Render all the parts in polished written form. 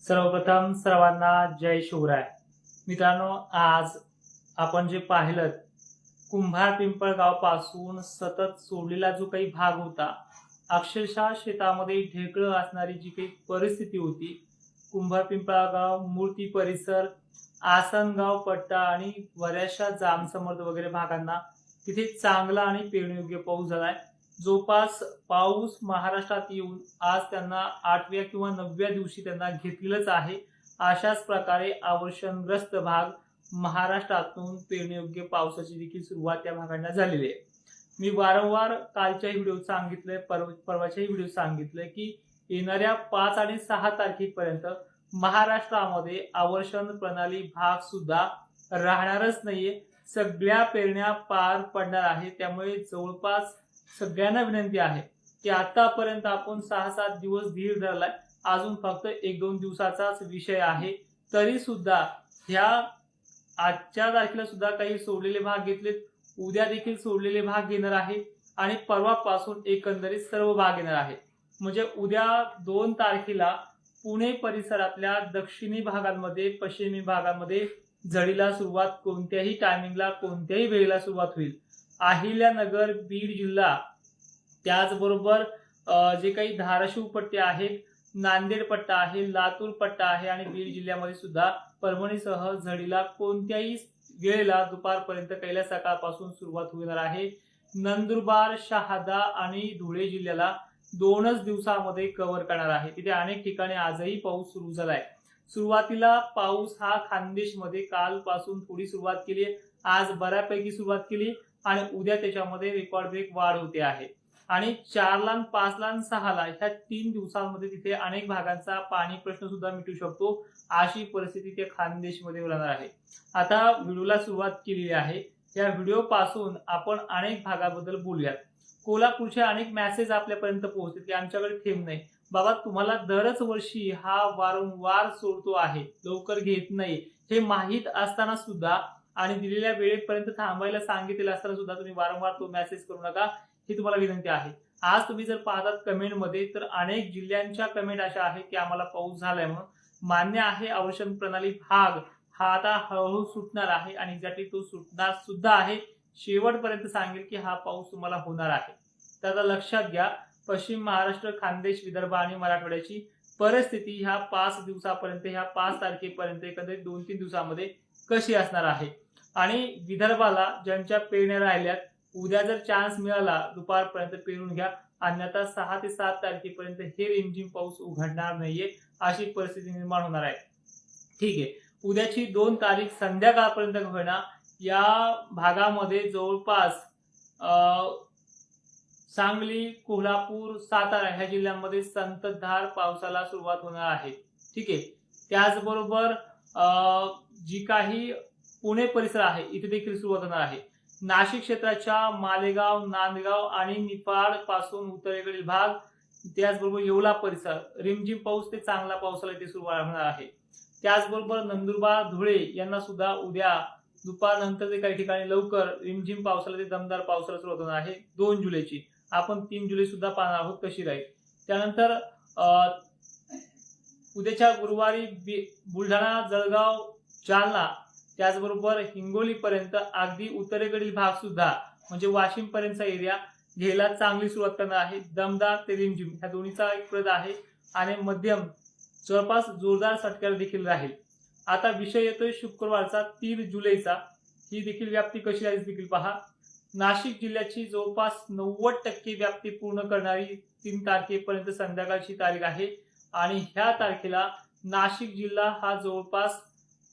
सर्वप्रथम सर्वांना जय शिवराय। मित्रांनो, आज आपण जे पाहिलं कुंभार पिंपळगाव पासून सतत सोडलेला जो काही भाग होता, अक्षरशः शेतामध्ये ढेकळं असणारी जी काही परिस्थिती होती, कुंभार पिंपळगाव मूर्ती परिसर आसनगाव पट्टा आणि बऱ्याचशा जामसमर्द वगैरे भागांना तिथे चांगला आणि पेरणीयोग्य पाऊस झालाय। जोपास पाऊस महाराष्ट्रात येऊन आज त्यांना 8व्या किंवा 9व्या दिवशी त्यांना घेतलेलंच आहे। अशाच प्रकारे अवर्षणग्रस्त भाग महाराष्ट्रातून पेरणीयोग्य पावसाची देखील सुरुवात त्या भागांना झालेली आहे। मी वारंवार कालच्या व्हिडिओत सांगितलंय, परवाच्याही व्हिडिओत सांगितलंय की येणाऱ्या 5 आणि 6 तारखेपर्यंत महाराष्ट्रामध्ये आवर्षण प्रणाली भाग सुद्धा राहणारच नाहीये। सगळ्या पेरण्या पार पडणार आहे। त्यामुळे जवळपास सगळ्यांना विनंती आहे की आतापर्यंत आपण 6-7 दिवस धीर धरलाय, अजून फक्त 1-2 दिवसाचाच विषय आहे। तरी सुद्धा ह्या आजच्या तारखेला सुद्धा काही सोडलेले भाग घेतलेत, उद्या देखील सोडलेले भाग घेणार आहे आणि परवापासून एकंदरीत सर्व भाग येणार आहे। म्हणजे उद्या 2 तारखेला पुणे परिसरातल्या दक्षिणी भागांमध्ये, पश्चिमी भागांमध्ये झडीला सुरुवात कोणत्याही टायमिंगला, कोणत्याही वेळेला सुरुवात होईल। अहिल्यानगर, बीड जिल्हा, त्याचबरोबर जे काही धाराशिव पट्टे आहेत, नांदेड पट्टा आहे, लातूर पट्टा आहे आणि बीड जिल्ह्यामध्ये सुद्धा परभणीसह झडीला कोणत्याही वेळेला दुपारपर्यंत कैला सकाळपासून सुरुवात होणार आहे। नंदुरबार, शहादा आणि धुळे जिल्ह्याला 2च दिवसामध्ये कव्हर करणार आहे। तिथे अनेक ठिकाणी आजही पाऊस सुरू झालाय। सुरुवातीला पाऊस हा खानदेशमध्ये कालपासून थोडी सुरुवात केली, आज बऱ्यापैकी सुरुवात केली आणि उद्या त्याच्यामध्ये रेकॉर्ड ब्रेक वाढ होते आहे। आणि 4ला, 5ला, 6ला ह्या 3 दिवसांमध्ये तिथे अनेक भागांचा पाणी प्रश्न सुद्धा मिटू शकतो, अशी परिस्थिती ते खानदेशमध्ये राहणार आहे। आता व्हिडिओला सुरुवात केलेली आहे। या व्हिडिओ पासून आपण अनेक भागाबद्दल बोलूयात। कोल्हापूरचे अनेक मेसेज आपल्यापर्यंत पोहोचले की आमच्याकडे थेंब नाही। बाबा, तुम्हाला दरच वर्षी हा वारंवार सोडतो आहे, लवकर घेत नाही, हे माहीत असताना सुद्धा आणि दिलेल्या वेळेपर्यंत थांबायला सांगितलेलं असताना सुद्धा तुम्ही वारंवार तो मेसेज करू नका, ही तुम्हाला विनंती आहे। आज तुम्ही जर पाहतात कमेंटमध्ये, तर अनेक जिल्ह्यांच्या कमेंट अशा आहेत की आम्हाला पाऊस झालाय म्हणून। मान्य आहे, आवर्षण प्रणाली भाग हा आता हळूहळू सुटणार आहे आणि एक्झॅक्टली तो सुटणार सुद्धा आहे। शेवटपर्यंत सांगेल की हा पाऊस तुम्हाला होणार आहे। तर आता लक्षात घ्या, पश्चिम महाराष्ट्र, खानदेश, विदर्भ आणि मराठवाड्याची परिस्थिती ह्या 5 दिवसापर्यंत, ह्या 5 तारखेपर्यंत एकंदरीत 2-3 दिवसामध्ये कशी असणार आहे। आणि विदर्भाला ज्यांच्या पेरण्या राहिल्यात, उद्या जर चान्स मिळाला दुपारपर्यंत पेरून घ्या, अन्यथा 6 ते 7 तारखेपर्यंत हे रिमझिम पाऊस उघडणार नाहीये, अशी परिस्थिती निर्माण होणार आहे। ठीक आहे, उद्याची 2 तारीख संध्याकाळपर्यंत होईना या भागामध्ये जवळपास सांगली, कोल्हापूर, सातारा ह्या जिल्ह्यांमध्ये संततधार पावसाला सुरुवात होणार आहे। ठीक आहे, त्याचबरोबर जी काही पुणे परिसर आहे इथे देखील सुरुवात होणार आहे। नाशिक क्षेत्राच्या मालेगाव, नांदगाव आणि निफाड पासून उत्तरेकडील भाग, त्याचबरोबर येवला परिसर रिमझिम पाऊस ते चांगला पावसाला इथे सुरुवात होणार आहे। त्याचबरोबर नंदुरबार, धुळे यांना सुद्धा उद्या दुपारनंतर ते काही ठिकाणी लवकर रिमझिम पावसाला ते दमदार पावसाला सुरुवात होणार आहे। 2 जुलैची आपण 3 जुलै सुद्धा पाहणार आहोत कशी राहील। त्यानंतर उद्याच्या गुरुवारी बुलढाणा, जळगाव, जालना, त्याचबरोबर हिंगोली पर्यंत अगदी उत्तरेकडील भाग सुद्धा म्हणजे वाशिम पर्यंतचा एरिया घ्यायला चांगली सुरुवात करणार आहे। दमदार ते रिमझिम ह्या दोन्हीचा एक प्रद आहे आणि मध्यम जवळपास जोरदार सटक्याला देखील राहील। आता विषय येतोय शुक्रवारचा 3 जुलैचा। ही देखील व्याप्ती कशी राहील देखील पहा। नाशिक जिल्ह्याची जवळपास 90% व्याप्ती पूर्ण करणारी 3 तारखेपर्यंत संध्याकाळची तारीख आहे आणि ह्या तारखेला नाशिक जिल्हा हा जवळपास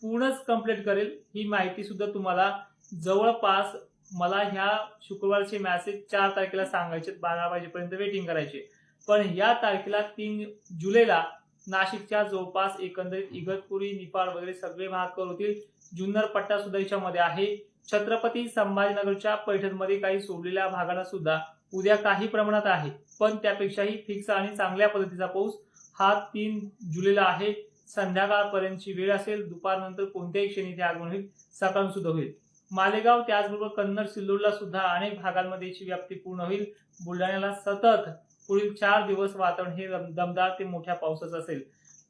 पूर्णच कंप्लीट करेल। ही माहिती सुद्धा तुम्हाला जवळपास मला ह्या शुक्रवारचे मेसेज 4 तारखेला सांगायचे, 12 वाजेपर्यंत वेटिंग करायचे। पण या तारखेला 3 जुलैला नाशिकच्या जवळपास एकंदरीत इगतपुरी, निफाड वगैरे सगळे भाग कव्हर होतील। जुन्नर पट्टा सुद्धा याच्यामध्ये आहे। छत्रपती संभाजीनगरच्या पैठणमध्ये काही सोडलेल्या भागांना सुद्धा उद्या काही प्रमाणात आहे, पण त्यापेक्षाही फिक्स आणि चांगल्या पद्धतीचा पाऊस हा 3 जुलैला आहे। संध्याकाळपर्यंतची वेळ असेल, दुपारनंतर कोणत्याही क्षणी ते आगमन होईल, सकाळून सुद्धा होईल। मालेगाव, त्याचबरोबर कन्नड, सिल्लोडला सुद्धा अनेक भागांमध्ये याची व्याप्ती पूर्ण होईल। बुलढाण्याला सतत पुढील 4 दिवस वातावरण हे दमदार ते मोठ्या पावसाचं असेल।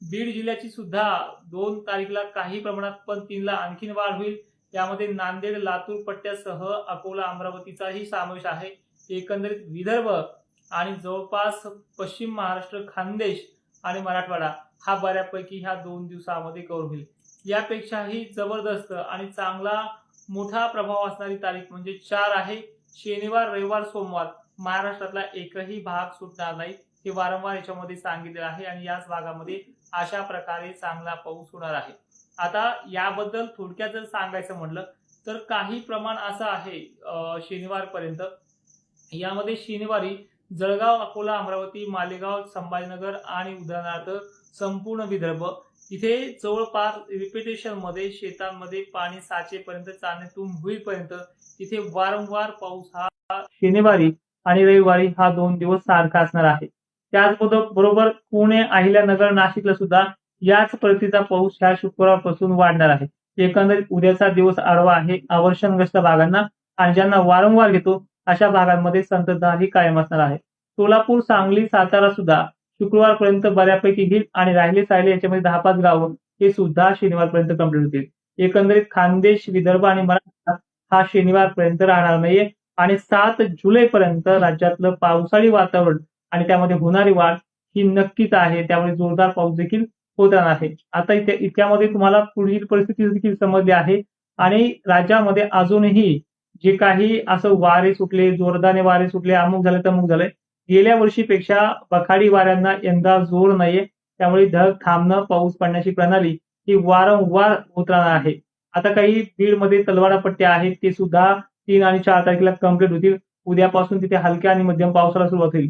बीड जिल्ह्याची सुद्धा 2 तारीखला काही प्रमाणात पण 3ला आणखीन वाढ होईल. यामध्ये नांदेड, लातूर पट्ट्यासह अकोला, अमरावतीचाही समावेश आहे. एकंदरीत विदर्भ आणि जवळपास पश्चिम महाराष्ट्र, खानदेश आणि मराठवाडा हा बऱ्यापैकी ह्या 2 दिवसामध्ये कव्हर होईल. यापेक्षाही जबरदस्त आणि चांगला मोठा प्रभाव असणारी तारीख म्हणजे 4 आहे. शनिवार, रविवार, सोमवार महाराष्ट्रातला एकही भाग सुटणार नाही. हे वारंवार याच्यामध्ये सांगितलेलं आहे आणि याच भागामध्ये अशा प्रकारे चांगला पाऊस होणार आहे. आता याबद्दल थोडक्यात जर सांगायचं म्हटलं तर काही प्रमाण असं आहे शनिवारपर्यंत. यामध्ये शनिवारी जळगाव, अकोला, अमरावती, मालेगाव, संभाजीनगर आणि उदाहरणार्थ संपूर्ण विदर्भ इथे जवळपास रिपिटेशन मध्ये शेतांमध्ये पाणी साचेपर्यंत, चांदणे तुंब होईपर्यंत इथे वारंवार पाऊस हा शनिवारी आणि रविवारी हा 2 दिवस सारखा असणार आहे. त्याचबरोबर पुणे, अहिल्यानगर, नाशिकला सुद्धा याच पद्धतीचा पाऊस ह्या शुक्रवारपासून वाढणार आहे. एकंदरीत उद्याचा दिवस आडवा आहे अवर्षणग्रस्त भागांना आणि ज्यांना वारंवार घेतो अशा भागांमध्ये संततधार कायम असणार आहे. सोलापूर, सांगली, सातारा सुद्धा शुक्रवारपर्यंत बऱ्यापैकी घेईल आणि राहिले याच्यामध्ये 10-5 गावं हे सुद्धा शनिवारपर्यंत कंप्लीट होतील. एकंदरीत खानदेश, विदर्भ आणि मराठवाडा हा शनिवारपर्यंत राहणार नाहीये आणि 7 जुलैपर्यंत राज्यातलं पावसाळी वातावरण आणि त्यामध्ये होणारी वाढ ही नक्कीच आहे. त्यामुळे जोरदार पाऊस देखील होणार आहे. आता इतक्यामध्ये तुम्हाला पुढील परिस्थिती देखील समजली आहे आणि राज्यामध्ये अजूनही जे काही असं वारे सुटले, जोरदार वारे सुटले, अमुक झाले तमुक झाले, गेल्या वर्षीपेक्षा बखाडी वाऱ्यांना यंदा जोर नाहीये. त्यामुळे ढग थांबणं, पाऊस पडण्याची प्रणाली ही वारंवार होत राहणार आहे. आता काही बीडमध्ये तलवाडा पट्ट्या आहेत ते सुद्धा 3 आणि 4 तारखेला कंप्लीट होतील. उद्यापासून तिथे हलक्या आणि मध्यम पावसाला सुरुवात होईल.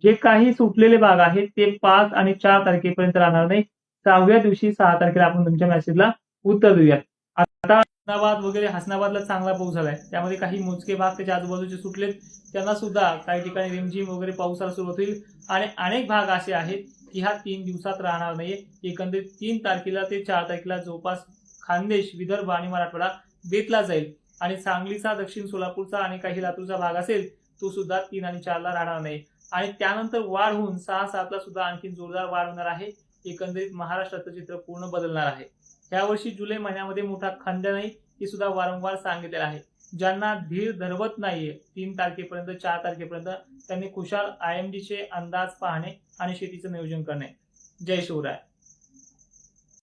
जे काही सुटलेले भाग आहेत ते 5 आणि 4 तारखेपर्यंत राहणार नाही. 6व्या दिवशी 6 तारखेला आपण तुमच्या मेसेजला उत्तर देऊयात. आता हसनाबाद वगैरे, हसनाबादला चांगला पाऊस झालाय. त्यामध्ये काही मोजके भाग त्याच्या आजूबाजूचे सुटलेत, त्यांना सुद्धा काही ठिकाणी रिमझिम वगैरे पावसाला सुरुवात होईल आणि अनेक भाग असे आहेत की ह्या 3 दिवसात राहणार नाहीये. एकंदरीत 3 तारखेला ते 4 तारखेला जवळपास खानदेश, विदर्भ आणि मराठवाडा बेतला जाईल आणि सांगलीचा, दक्षिण सोलापूरचा आणि काही लातूरचा भाग असेल तो सुद्धा 3 आणि 4ला राहणार नाही आणि त्यानंतर वाढ होऊन 6-7ला सुद्धा आणखी जोरदार वाढ होणार आहे. एकंदरीत महाराष्ट्राचं चित्र पूर्ण बदलणार आहे. यावर्षी जुलै महिन्यामध्ये मोठा खंड नाही हे सुद्धा वारंवार सांगितलेलं आहे. ज्यांना धीर धरवत नाहीये 3 तारखेपर्यंत, 4 तारखेपर्यंत त्यांनी खुशाल IMDचे अंदाज पाहणे आणि शेतीचं नियोजन करणे. जय शिवराय.